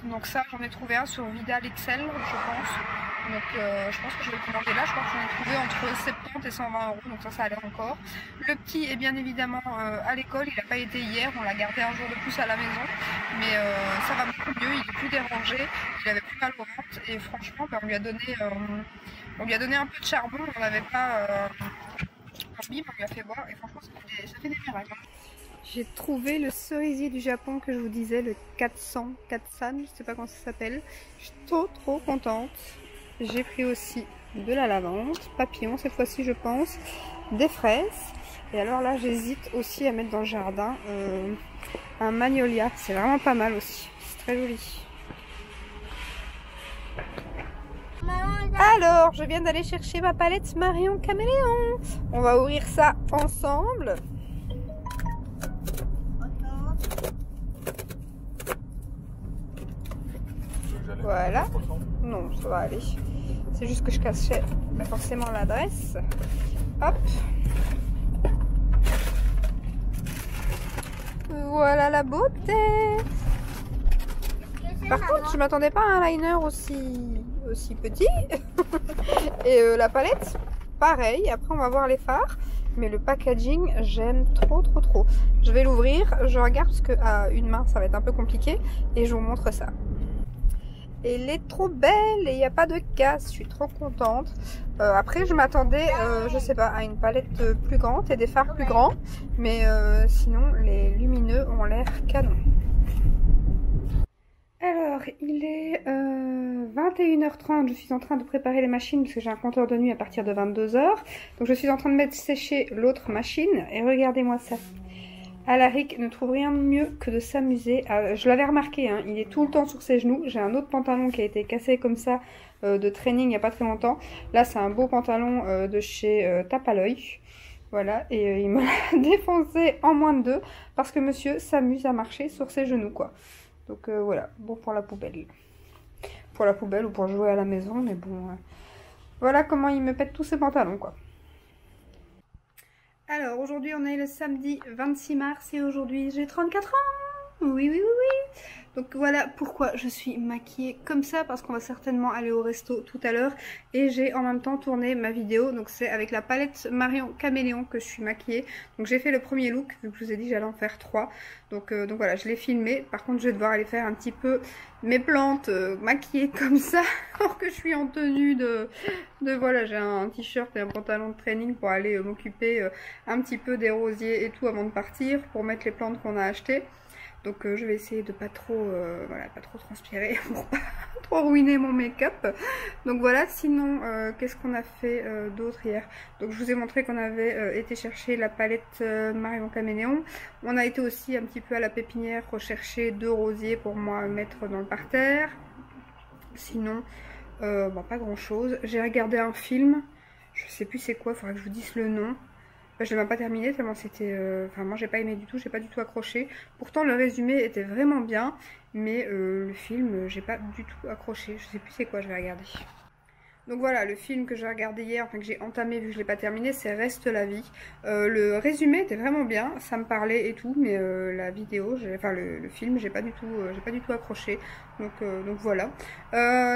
Donc ça j'en ai trouvé un sur Vidal Excel je pense, donc je pense que je vais le commander là, je crois que j'en ai trouvé entre 70 et 120 €, donc ça a l'air encore. Le petit est bien évidemment à l'école, il n'a pas été hier, on l'a gardé un jour de plus à la maison, mais ça va beaucoup mieux, il est plus dérangé, il avait plus mal au ventre et franchement on lui a donné un peu de charbon, on n'avait pas un bib, on lui a fait boire et franchement ça fait des miracles. J'ai trouvé le cerisier du Japon que je vous disais, le Katsan, je sais pas comment ça s'appelle. Je suis trop contente. J'ai pris aussi de la lavande, papillon cette fois-ci je pense, des fraises. Et alors là j'hésite aussi à mettre dans le jardin un magnolia, c'est vraiment pas mal aussi, c'est très joli. Alors je viens d'aller chercher ma palette Marion Caméléon. On va ouvrir ça ensemble. Voilà. Non, ça va aller. C'est juste que je cachais forcément l'adresse. Hop. Voilà la beauté. Par contre, je m'attendais pas à un liner aussi petit. Et la palette, pareil. Après, on va voir les fards. Mais le packaging, j'aime trop. Je vais l'ouvrir. Je regarde parce qu'à une main, ça va être un peu compliqué. Et je vous montre ça. Elle est trop belle et il n'y a pas de casse, je suis trop contente. Après je m'attendais, je sais pas, à une palette plus grande et des fards plus grands. Mais sinon les lumineux ont l'air canon. Alors il est 21h30, je suis en train de préparer les machines parce que j'ai un compteur de nuit à partir de 22h. Donc je suis en train de mettre sécher l'autre machine et regardez-moi ça. Alaric ne trouve rien de mieux que de s'amuser. Je l'avais remarqué, hein, il est tout le temps sur ses genoux. J'ai un autre pantalon qui a été cassé comme ça de training il n'y a pas très longtemps. Là c'est un beau pantalon de chez Tape à l'œil. Voilà, et il me l'a défoncé en moins de 2 parce que monsieur s'amuse à marcher sur ses genoux quoi. Donc voilà, bon pour la poubelle. Pour la poubelle ou pour jouer à la maison, mais bon. Voilà comment il me pète tous ses pantalons quoi. Alors aujourd'hui on est le samedi 26 mars et aujourd'hui j'ai 34 ans. Oui. Donc voilà pourquoi je suis maquillée comme ça, parce qu'on va certainement aller au resto tout à l'heure. Et j'ai en même temps tourné ma vidéo, donc c'est avec la palette Marion Caméléon que je suis maquillée. Donc j'ai fait le premier look, vu que je vous ai dit que j'allais en faire 3. Donc voilà, je l'ai filmé. Par contre je vais devoir aller faire un petit peu mes plantes maquillées comme ça. Alors que je suis en tenue de voilà, j'ai un t-shirt et un pantalon de training pour aller m'occuper un petit peu des rosiers et tout avant de partir, pour mettre les plantes qu'on a achetées. Donc je vais essayer de pas trop transpirer pour pas trop ruiner mon make-up. Donc voilà, sinon qu'est-ce qu'on a fait d'autre hier? Donc je vous ai montré qu'on avait été chercher la palette Marion Caméléon. On a été aussi un petit peu à la pépinière rechercher 2 rosiers pour moi mettre dans le parterre. Sinon, bon, pas grand chose. J'ai regardé un film, je sais plus c'est quoi, il faudrait que je vous dise le nom. Je l'ai même pas terminé tellement c'était... Enfin moi j'ai pas aimé du tout, j'ai pas du tout accroché. Pourtant le résumé était vraiment bien, mais le film j'ai pas du tout accroché. Je sais plus c'est quoi, je vais regarder. Donc voilà, le film que j'ai regardé hier, enfin que j'ai entamé vu que je l'ai pas terminé, c'est Reste la vie. Le résumé était vraiment bien, ça me parlait et tout, mais la vidéo, enfin le film, j'ai pas du tout accroché. Donc voilà.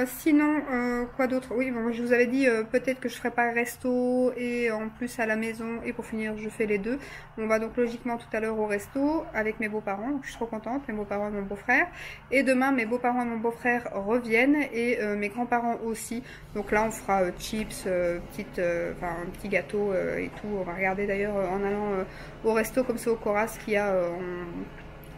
Sinon, quoi d'autre? Oui, bon, je vous avais dit peut-être que je ferai pas resto et en plus à la maison, et pour finir je fais les deux. On va donc logiquement tout à l'heure au resto avec mes beaux-parents, donc je suis trop contente, mes beaux-parents et mon beau-frère. Et demain mes beaux-parents et mon beau-frère reviennent et mes grands-parents aussi. Donc là on fera chips, un petit gâteau et tout. On va regarder d'ailleurs en allant au resto comme c'est au Coras qu'il y a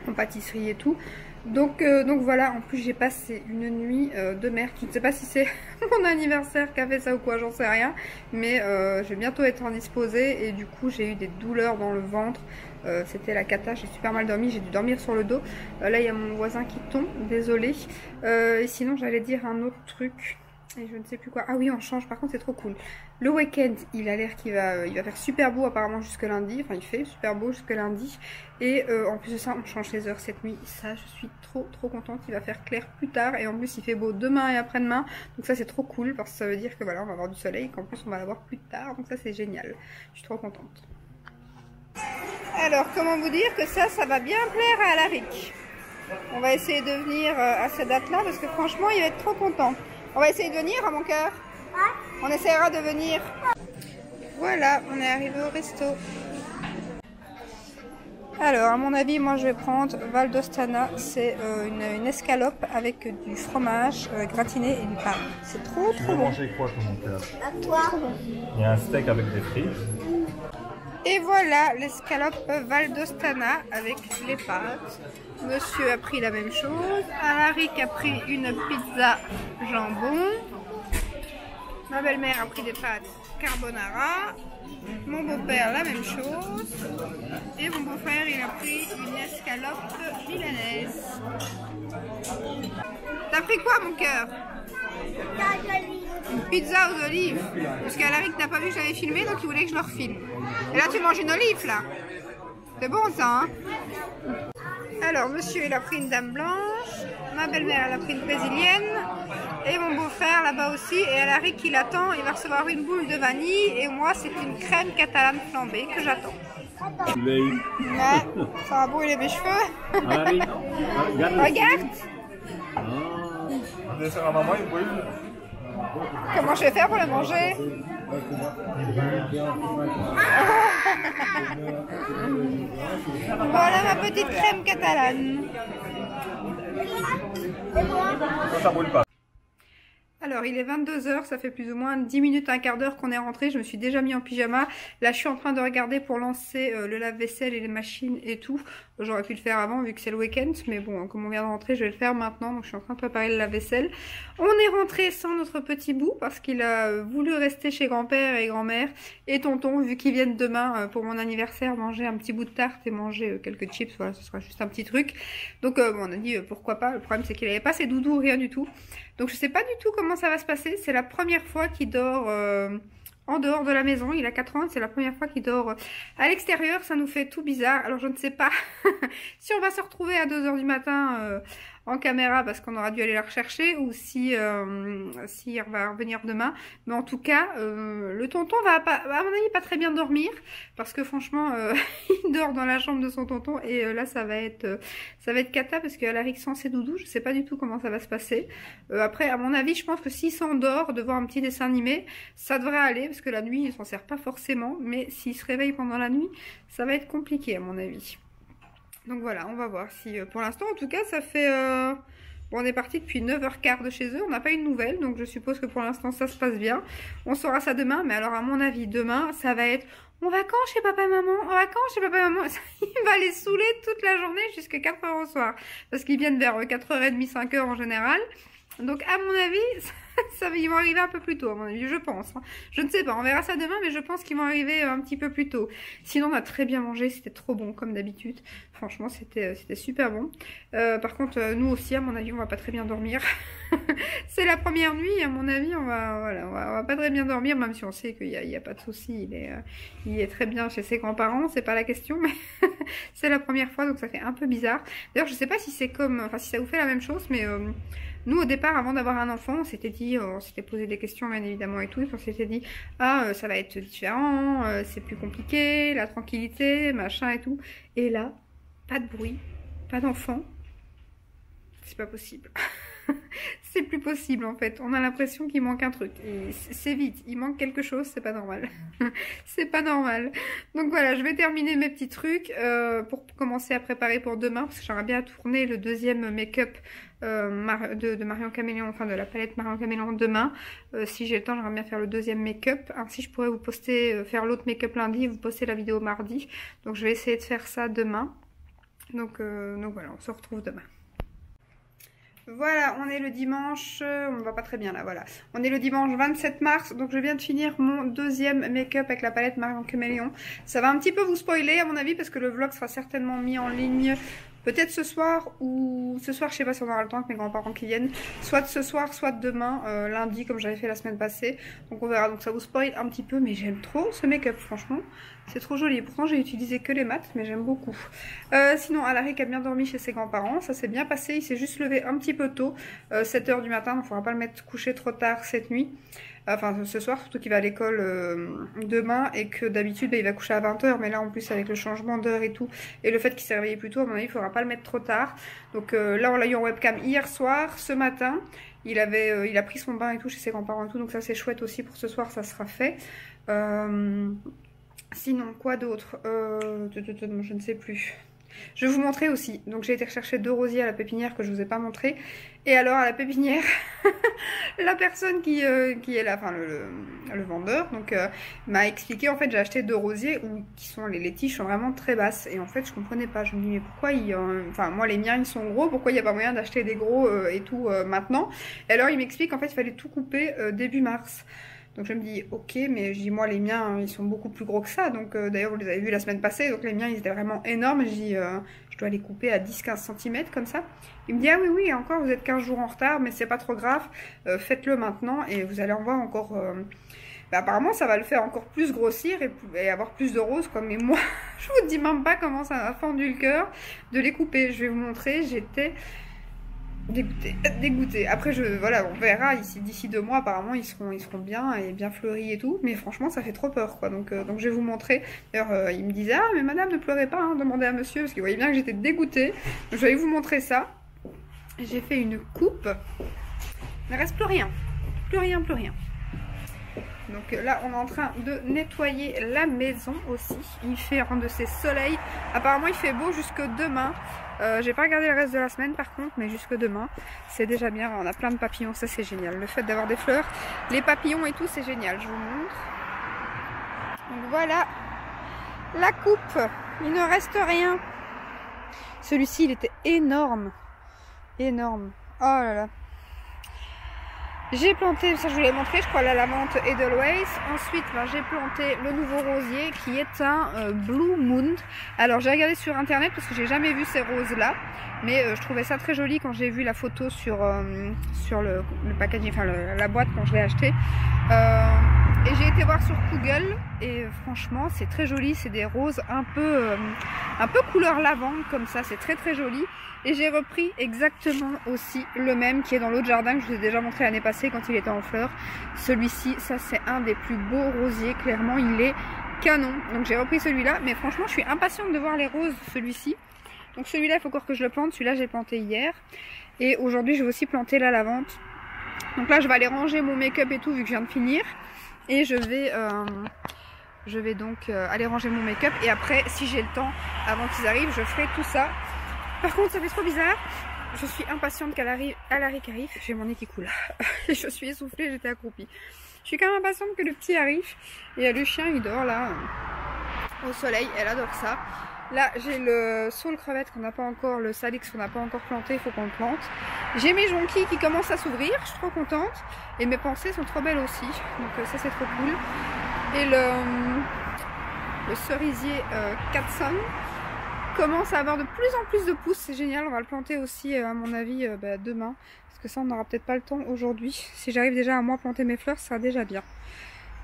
en pâtisserie et tout. Donc voilà, en plus j'ai passé une nuit de merde. Je ne sais pas si c'est mon anniversaire qui a fait ça ou quoi, j'en sais rien. Mais je vais bientôt être indisposée et du coup j'ai eu des douleurs dans le ventre. C'était la cata, j'ai super mal dormi, j'ai dû dormir sur le dos. Là il y a mon voisin qui tombe, désolé. Et sinon j'allais dire un autre truc. Et je ne sais plus quoi. Ah oui, on change, par contre c'est trop cool. Le week-end, il a l'air qu'il va faire super beau apparemment jusque lundi. Enfin il fait super beau jusque lundi. Et en plus de ça, on change les heures cette nuit. Ça, je suis trop contente. Il va faire clair plus tard. Et en plus il fait beau demain et après-demain. Donc ça c'est trop cool parce que ça veut dire que voilà, on va avoir du soleil. Qu'en plus on va l'avoir plus tard. Donc ça c'est génial. Je suis trop contente. Alors comment vous dire que ça va bien plaire à Alaric. On va essayer de venir à cette date-là parce que franchement il va être trop content. On va essayer de venir à mon cœur. On essaiera de venir. Voilà, on est arrivé au resto. Alors, à mon avis, moi je vais prendre Val d'Ostana. C'est une escalope avec du fromage gratiné et du pain. C'est trop bon. Manger quoi pour mon cœur? À toi. Il y a un steak avec des frites. Et voilà, l'escalope Val d'Ostana avec les pâtes. Monsieur a pris la même chose. Alaric a pris une pizza jambon. Ma belle-mère a pris des pâtes carbonara. Mon beau-père la même chose. Et mon beau-frère il a pris une escalope milanaise. T'as pris quoi mon cœur? Une pizza aux olives. Parce qu'Alaric n'a pas vu que j'avais filmé donc il voulait que je le refilme. Et là tu manges une olive là. C'est bon ça hein? Alors monsieur il a pris une dame blanche. Ma belle-mère elle a pris une brésilienne. Et mon beau-frère là-bas aussi. Et Alaric il attend, il va recevoir une boule de vanille. Et moi c'est une crème catalane flambée que j'attends. Ouais, Ça va brûler mes cheveux. Alaric, Regarde. Le dessert à maman, il brûle. Comment je vais faire pour le manger? Voilà ma petite crème catalane. Ça brûle pas. Alors il est 22 h, ça fait plus ou moins 10 minutes, un quart d'heure qu'on est rentré. Je me suis déjà mis en pyjama. Là je suis en train de regarder pour lancer le lave-vaisselle et les machines et tout. J'aurais pu le faire avant vu que c'est le week-end. Mais bon, comme on vient de rentrer, je vais le faire maintenant. Donc je suis en train de préparer le lave-vaisselle. On est rentré sans notre petit bout parce qu'il a voulu rester chez grand-père et grand-mère et tonton vu qu'ils viennent demain pour mon anniversaire manger un petit bout de tarte et manger quelques chips. Voilà, ce sera juste un petit truc. Donc bon, on a dit pourquoi pas. Le problème c'est qu'il n'avait pas ses doudous, rien du tout. Donc je sais pas du tout comment ça va se passer. C'est la première fois qu'il dort en dehors de la maison. Il a 4 ans, c'est la première fois qu'il dort à l'extérieur. Ça nous fait tout bizarre. Alors je ne sais pas si on va se retrouver à 2 h du matin en caméra parce qu'on aura dû aller la rechercher ou si il va revenir demain. Mais en tout cas, le tonton va pas, à mon avis pas très bien dormir parce que franchement il dort dans la chambre de son tonton et là ça va être cata parce qu'Alaric sans ses doudous, je sais pas du tout comment ça va se passer. Après à mon avis je pense que s'il s'endort devant un petit dessin animé ça devrait aller parce que la nuit il s'en sert pas forcément, mais s'il se réveille pendant la nuit ça va être compliqué à mon avis. Donc voilà, on va voir si pour l'instant en tout cas ça fait bon, on est parti depuis 9 h 15 de chez eux, on n'a pas eu de nouvelles donc je suppose que pour l'instant ça se passe bien. On saura ça demain, mais alors à mon avis demain ça va être on va quand chez papa et maman, on va quand chez papa et maman. Il va les saouler toute la journée jusqu'à 4 h au soir parce qu'ils viennent vers 4h30, 5 h en général. Donc à mon avis ils vont arriver un peu plus tôt à mon avis, je pense. Je ne sais pas, on verra ça demain, mais je pense qu'ils vont arriver un petit peu plus tôt. Sinon on a très bien mangé, c'était trop bon comme d'habitude. Franchement c'était super bon. Par contre nous aussi à mon avis on va pas très bien dormir. C'est la première nuit, à mon avis on va pas très bien dormir, même si on sait qu'il y a pas de souci. Il est très bien chez ses grands-parents, c'est pas la question, mais c'est la première fois donc ça fait un peu bizarre. D'ailleurs je sais pas si c'est comme, enfin si ça vous fait la même chose, mais Nous au départ, avant d'avoir un enfant, on s'était dit, on s'était posé des questions bien évidemment et tout, et on s'était dit, ah ça va être différent, c'est plus compliqué, la tranquillité, machin et tout. Et là, pas de bruit, pas d'enfant, c'est pas possible. C'est plus possible en fait, on a l'impression qu'il manque un truc, et c'est vite, il manque quelque chose, c'est pas normal. C'est pas normal. Donc voilà, je vais terminer mes petits trucs pour commencer à préparer pour demain, parce que j'aimerais bien tourner le deuxième make-up de Marion Caméléon, enfin de la palette Marion Caméléon demain. Si j'ai le temps, j'aimerais bien faire le deuxième make-up, ainsi je pourrais vous poster, faire l'autre make-up lundi et vous poster la vidéo mardi. Donc je vais essayer de faire ça demain. Donc voilà, on se retrouve demain. Voilà, on est le dimanche, on va pas très bien là, voilà. On est le dimanche 27 mars, donc je viens de finir mon deuxième make-up avec la palette Marion Caméléon. Ça va un petit peu vous spoiler à mon avis, parce que le vlog sera certainement mis en ligne peut-être ce soir, ou ce soir je sais pas si on aura le temps avec mes grands-parents qui viennent, soit ce soir, soit demain, lundi comme j'avais fait la semaine passée. Donc on verra, donc ça vous spoil un petit peu, mais j'aime trop ce make-up franchement. C'est trop joli, pourtant j'ai utilisé que les mats, mais j'aime beaucoup. Sinon, Alaric a bien dormi chez ses grands-parents, ça s'est bien passé, il s'est juste levé un petit peu tôt, 7 h du matin, donc il ne faudra pas le mettre couché trop tard cette nuit. Enfin ce soir, surtout qu'il va à l'école demain et que d'habitude il va coucher à 20 h, mais là en plus avec le changement d'heure et tout, et le fait qu'il s'est réveillé plus tôt, à mon avis il ne faudra pas le mettre trop tard. Donc là on l'a eu en webcam hier soir, ce matin, il a pris son bain et tout chez ses grands-parents et tout, donc ça c'est chouette aussi pour ce soir, ça sera fait. Sinon, quoi d'autre je ne sais plus. Je vais vous montrer aussi. Donc j'ai été rechercher 2 rosiers à la pépinière que je vous ai pas montré. Et alors à la pépinière, la personne qui est là, enfin le vendeur, donc m'a expliqué, en fait j'ai acheté 2 rosiers qui sont, les tiges sont vraiment très basses. Et en fait je comprenais pas, je me dis mais pourquoi enfin moi les miens ils sont gros, pourquoi il n'y a pas moyen d'acheter des gros et tout maintenant. Et alors il m'explique en fait il fallait tout couper début mars. Donc je me dis ok, mais je dis moi les miens ils sont beaucoup plus gros que ça, donc d'ailleurs vous les avez vus la semaine passée, donc les miens ils étaient vraiment énormes. Je dis je dois les couper à 10-15 cm comme ça. Il me dit ah oui encore vous êtes 15 jours en retard, mais c'est pas trop grave, faites-le maintenant et vous allez en voir encore. Apparemment ça va le faire encore plus grossir et avoir plus de roses quoi, mais moi je vous dis même pas comment ça m'a fendu le cœur de les couper. Je vais vous montrer, j'étais dégoûtée. Après voilà, on verra ici d'ici 2 mois, apparemment ils seront bien et bien fleuris et tout, mais franchement ça fait trop peur quoi. Donc je vais vous montrer. D'ailleurs il me disait ah mais madame ne pleurez pas, hein, demandez à monsieur, parce qu'il voyait bien que j'étais dégoûtée. Donc je vais vous montrer ça. J'ai fait une coupe, il ne reste plus rien. Donc là on est en train de nettoyer la maison aussi. Il fait un de ces soleils, apparemment il fait beau jusque demain. J'ai pas regardé le reste de la semaine par contre, mais jusque demain c'est déjà bien. On a plein de papillons, ça c'est génial. Le fait d'avoir des fleurs, les papillons et tout c'est génial. Je vous montre. Donc voilà la coupe, il ne reste rien. Celui-ci il était énorme. Oh là là. J'ai planté, ça je vous l'ai montré, je crois, la lavande Edelweiss. Ensuite, j'ai planté le nouveau rosier qui est un Blue Moon. Alors j'ai regardé sur internet parce que j'ai jamais vu ces roses là, mais je trouvais ça très joli quand j'ai vu la photo sur le packaging, enfin la boîte quand je l'ai acheté. Et j'ai été voir sur Google et franchement c'est très joli, c'est des roses un peu couleur lavande comme ça, c'est très très joli. Et j'ai repris exactement aussi le même qui est dans l'autre jardin que je vous ai déjà montré l'année passée quand il était en fleurs. Celui-ci, ça c'est un des plus beaux rosiers, clairement il est canon. Donc j'ai repris celui-là, mais franchement je suis impatiente de voir les roses de celui-ci. Donc celui-là il faut encore que je le plante, celui-là j'ai planté hier. Et aujourd'hui je vais aussi planter la lavande. Donc là je vais aller ranger mon make-up et tout vu que je viens de finir. Et je vais donc aller ranger mon make-up. Et après si j'ai le temps, avant qu'ils arrivent, je ferai tout ça. Par contre ça fait trop bizarre, je suis impatiente qu'Alaric arrive, j'ai mon nez qui coule, je suis essoufflée, j'étais accroupie. Je suis quand même impatiente que le petit arrive, et le chien il dort là, au soleil, elle adore ça. Là j'ai le saule crevette qu'on n'a pas encore, le salix qu'on n'a pas encore planté, il faut qu'on le plante. J'ai mes jonquilles qui commencent à s'ouvrir, je suis trop contente, et mes pensées sont trop belles aussi, donc ça c'est trop cool. Et le cerisier Katsun commence à avoir de plus en plus de pousses, c'est génial. On va le planter aussi à mon avis demain, parce que ça on n'aura peut-être pas le temps aujourd'hui. Si j'arrive déjà à moi planter mes fleurs, ça sera déjà bien.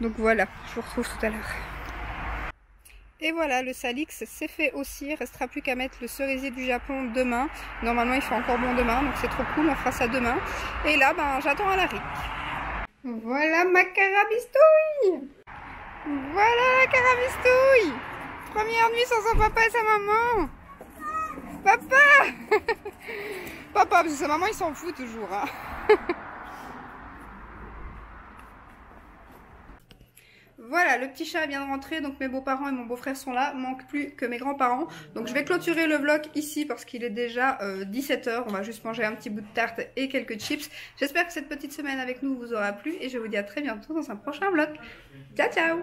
Donc voilà, je vous retrouve tout à l'heure. Et voilà, le salix c'est fait aussi, il restera plus qu'à mettre le cerisier du Japon demain. Normalement il fait encore bon demain, donc c'est trop cool, on fera ça demain. Et là, ben j'attends Alaric. Voilà ma carabistouille. Voilà la carabistouille. Première nuit sans son papa et sa maman. Papa. Papa, parce que sa maman il s'en fout toujours. Hein. Voilà, le petit chat vient de rentrer, donc mes beaux-parents et mon beau-frère sont là, manque plus que mes grands-parents. Donc je vais clôturer le vlog ici parce qu'il est déjà 17 h, on va juste manger un petit bout de tarte et quelques chips. J'espère que cette petite semaine avec nous vous aura plu et je vous dis à très bientôt dans un prochain vlog. Ciao ciao.